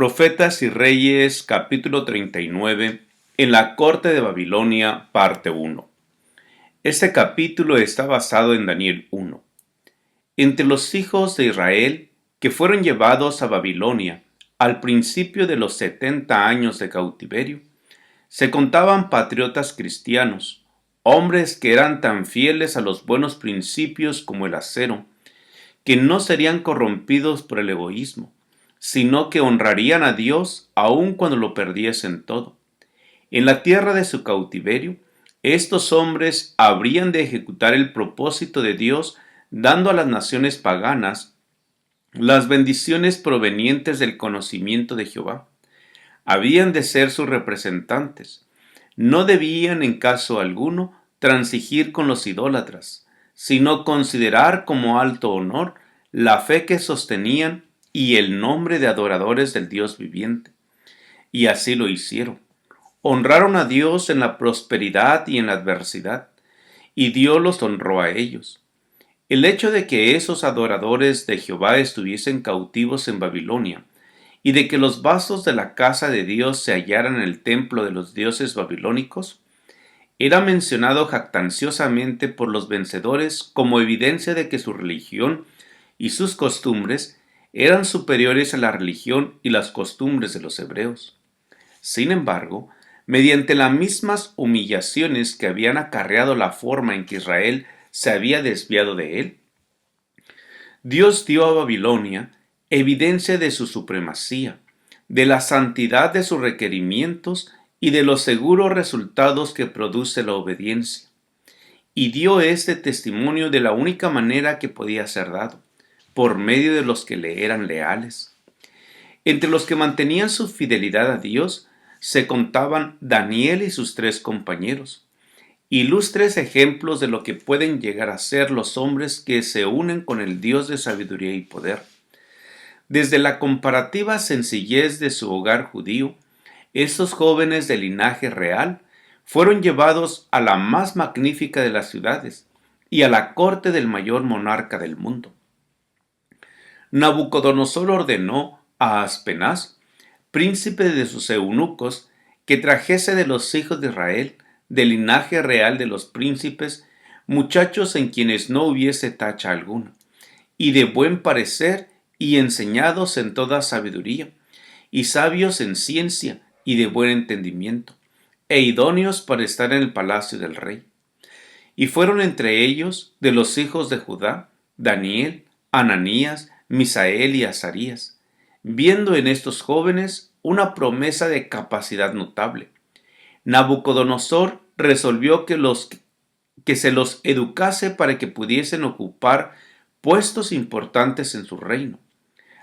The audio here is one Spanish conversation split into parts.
Profetas y Reyes, capítulo 39, en la corte de Babilonia, parte 1. Este capítulo está basado en Daniel 1. Entre los hijos de Israel que fueron llevados a Babilonia al principio de los 70 años de cautiverio, se contaban patriotas cristianos, hombres que eran tan fieles a los buenos principios como el acero, que no serían corrompidos por el egoísmo, sino que honrarían a Dios aun cuando lo perdiesen todo. En la tierra de su cautiverio, estos hombres habrían de ejecutar el propósito de Dios, dando a las naciones paganas las bendiciones provenientes del conocimiento de Jehová. Habían de ser sus representantes. No debían en caso alguno transigir con los idólatras, sino considerar como alto honor la fe que sostenían y el nombre de adoradores del Dios viviente. Y así lo hicieron. Honraron a Dios en la prosperidad y en la adversidad, y Dios los honró a ellos. El hecho de que esos adoradores de Jehová estuviesen cautivos en Babilonia, y de que los vasos de la casa de Dios se hallaran en el templo de los dioses babilónicos, era mencionado jactanciosamente por los vencedores como evidencia de que su religión y sus costumbres eran superiores a la religión y las costumbres de los hebreos. Sin embargo, mediante las mismas humillaciones que habían acarreado la forma en que Israel se había desviado de él, Dios dio a Babilonia evidencia de su supremacía, de la santidad de sus requerimientos y de los seguros resultados que produce la obediencia. Y dio este testimonio de la única manera que podía ser dado, por medio de los que le eran leales. Entre los que mantenían su fidelidad a Dios se contaban Daniel y sus 3 compañeros, ilustres ejemplos de lo que pueden llegar a ser los hombres que se unen con el Dios de sabiduría y poder. Desde la comparativa sencillez de su hogar judío, estos jóvenes de linaje real fueron llevados a la más magnífica de las ciudades y a la corte del mayor monarca del mundo. Nabucodonosor ordenó a Aspenaz, príncipe de sus eunucos, que trajese de los hijos de Israel, del linaje real de los príncipes, muchachos en quienes no hubiese tacha alguna, y de buen parecer y enseñados en toda sabiduría, y sabios en ciencia y de buen entendimiento, e idóneos para estar en el palacio del rey. Y fueron entre ellos, de los hijos de Judá, Daniel, Ananías, Misael y Azarías, viendo en estos jóvenes una promesa de capacidad notable. Nabucodonosor resolvió que se los educase para que pudiesen ocupar puestos importantes en su reino.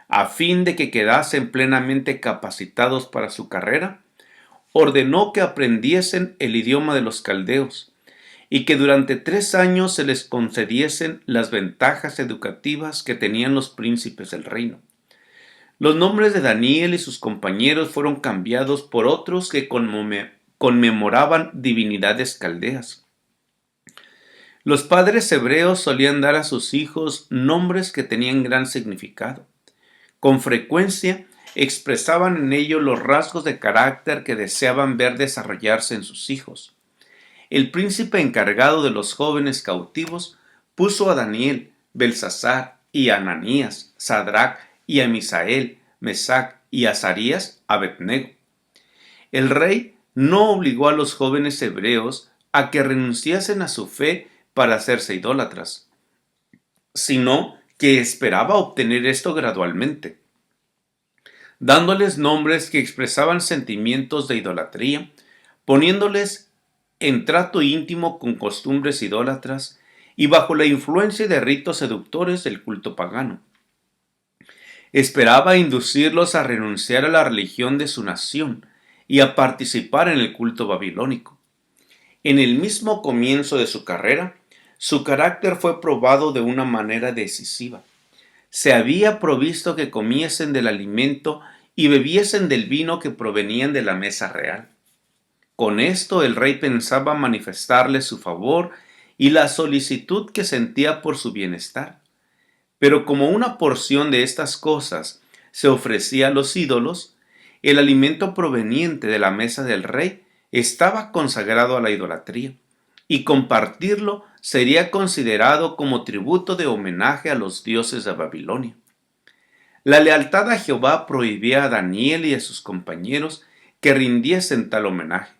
A fin de que quedasen plenamente capacitados para su carrera, ordenó que aprendiesen el idioma de los caldeos y que durante 3 años se les concediesen las ventajas educativas que tenían los príncipes del reino. Los nombres de Daniel y sus compañeros fueron cambiados por otros que conmemoraban divinidades caldeas. Los padres hebreos solían dar a sus hijos nombres que tenían gran significado. Con frecuencia expresaban en ellos los rasgos de carácter que deseaban ver desarrollarse en sus hijos. El príncipe encargado de los jóvenes cautivos puso a Daniel, Belsasar y a Ananías, Sadrac y a Misael, Mesac y a Azarías, Abednego. El rey no obligó a los jóvenes hebreos a que renunciasen a su fe para hacerse idólatras, sino que esperaba obtener esto gradualmente, dándoles nombres que expresaban sentimientos de idolatría, poniéndoles en trato íntimo con costumbres idólatras y bajo la influencia de ritos seductores del culto pagano. Esperaba inducirlos a renunciar a la religión de su nación y a participar en el culto babilónico. En el mismo comienzo de su carrera, su carácter fue probado de una manera decisiva. Se había provisto que comiesen del alimento y bebiesen del vino que provenían de la mesa real. Con esto el rey pensaba manifestarles su favor y la solicitud que sentía por su bienestar. Pero como una porción de estas cosas se ofrecía a los ídolos, El alimento proveniente de la mesa del rey estaba consagrado a la idolatría, y compartirlo sería considerado como tributo de homenaje a los dioses de Babilonia. La lealtad a Jehová prohibía a Daniel y a sus compañeros que rindiesen tal homenaje.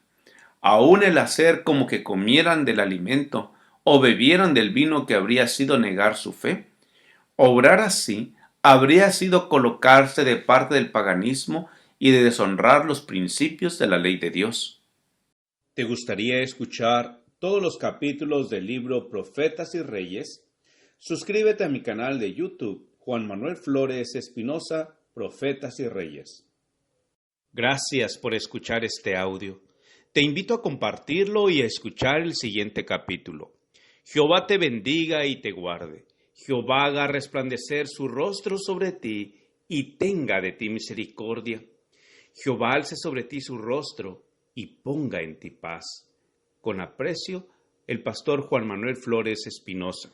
Aún el hacer como que comieran del alimento o bebieran del vino que habría sido negar su fe. Obrar así habría sido colocarse de parte del paganismo y de deshonrar los principios de la ley de Dios. ¿Te gustaría escuchar todos los capítulos del libro Profetas y Reyes? Suscríbete a mi canal de YouTube, Juan Manuel Flores Espinosa, Profetas y Reyes. Gracias por escuchar este audio. Te invito a compartirlo y a escuchar el siguiente capítulo. Jehová te bendiga y te guarde. Jehová haga resplandecer su rostro sobre ti y tenga de ti misericordia. Jehová alce sobre ti su rostro y ponga en ti paz. Con aprecio, el pastor Juan Manuel Flores Espinosa.